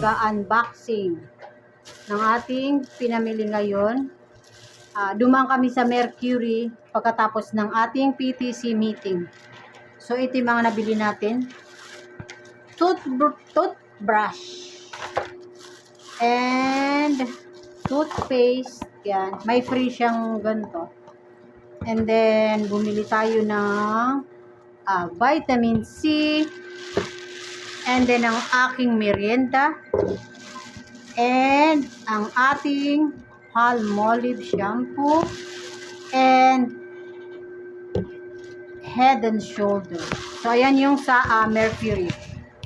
mag-unboxing ng ating pinamili ngayon. Dumaan kami sa Mercury pagkatapos ng ating PTC meeting. So ito yung mga nabili natin. Toothbrush and toothpaste. Yan. May free siyang ganito. And then bumili tayo ng vitamin C. And then ang aking merienda. And ang ating Palmolive shampoo. And Head and Shoulder. So ayan yung sa Mercury.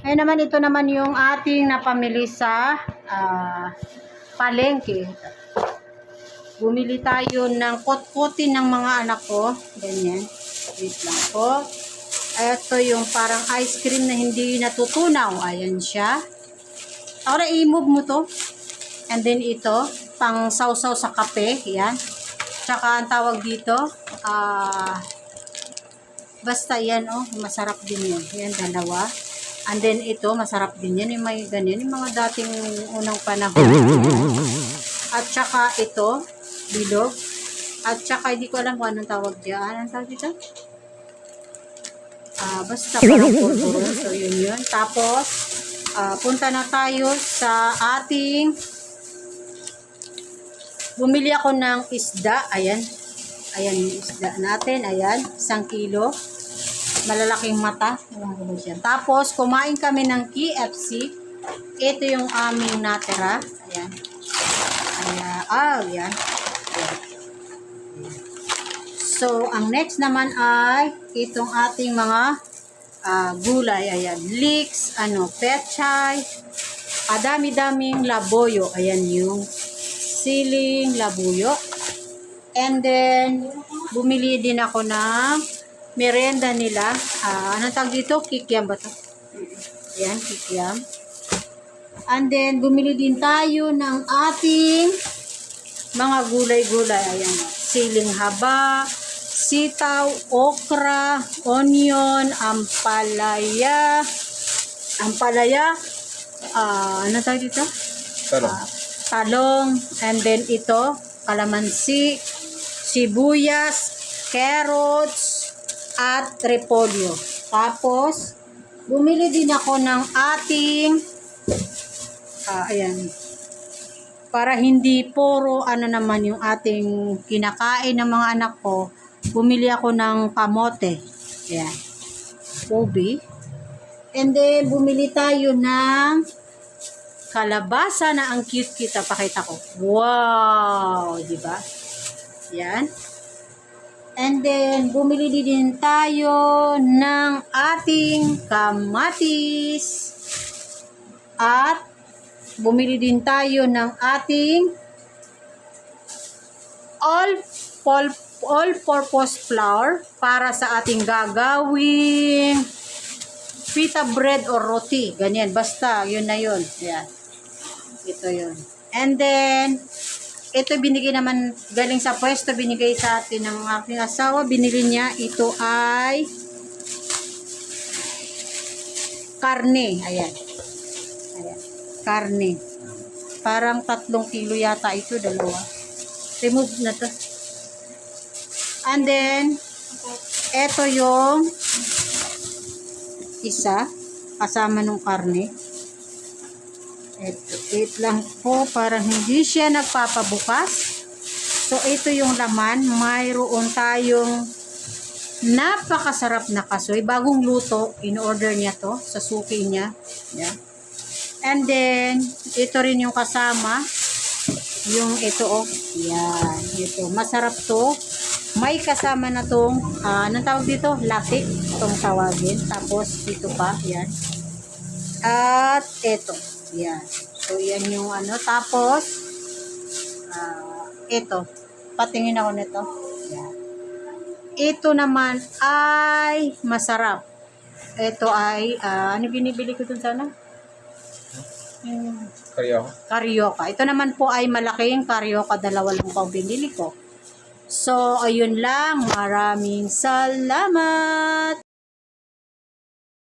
Ayun naman, ito naman yung ating napamili sa palengke. Bumili tayo ng kotkotin ng mga anak ko. Ganyan. Wait lang po. Ito yung parang ice cream na hindi natutunaw. Ayan siya. Ahora i-move mo to. And then ito, pang sausaw sa kape. Yan. Tsaka ang tawag dito, basta yan, oh, masarap din yan. Yan, dalawa. And then ito, masarap din yan. Yung may ganyan, yung mga dating unang panahon. At tsaka ito, bilog. At tsaka, hindi ko alam kung anong tawag dyan. Anong tawag dito? Basta parang purpuro. So, yun. Tapos, punta na tayo sa ating bumili ako ng isda. Ayan. Ayan yung isda natin. Ayan. 1 kilo. Malalaking mata. Tapos, kumain kami ng KFC. Ito yung aming natira. Ayan. Ayan. Ayan. So, ang next naman ay itong ating mga gulay. Ayan. Leeks, pechay, dami-daming labuyo. Ayan yung siling labuyo. And then, bumili din ako ng merienda nila. Anong tawag dito? Kikiam ba ito? Ayan, kikiam. And then, bumili din tayo ng ating mga gulay-gulay. Ayan. Siling haba, sitaw, okra, onion, ampalaya. Ano tawag dito? Talong. And then ito, kalamansi, sibuyas, carrots, at repolyo. Tapos, bumili din ako ng ating, ayan, para hindi puro naman yung ating kinakain ng mga anak ko, bumili ako ng kamote. Ayan. Ubi. And then, bumili tayo ng kalabasa na ang cute-cute. Pakita ko. Wow! Diba? Yan. And then, bumili din tayo ng ating kamatis. At, bumili din tayo ng ating all-purpose flour para sa ating gagawing pita bread or roti. Ganyan. Basta, yun na yun. Yan. Ito yun. And then, ito binigay naman galing sa pwesto, binigay sa atin ng aking asawa. Binili niya, ito ay karne. Ayan. Ayan. Karne. Parang 3 kilo yata ito, 2. Remove na to. And then, ito yung isa, kasama ng karne. Ito lang po, para hindi siya nagpapabukas. So, ito yung laman. Mayroon tayong napakasarap na kasoy. Bagong luto, in-order niya to sa suki niya. Yan. And then, ito rin yung kasama. Yung ito, oh. Yan. Ito. Masarap to. May kasama na tong, anong tawag dito? Latik. Itong tawagin. Tapos, ito pa. Yan. At, ito. Yan. So, yan yung Tapos, ito. Patingin ako nito. Yan. Ito naman ay masarap. Ito ay, binibili ko dun sana? Carioca. Ito naman po ay malaking Carioca. 2 lang po binili ko. So, ayun lang. Maraming salamat.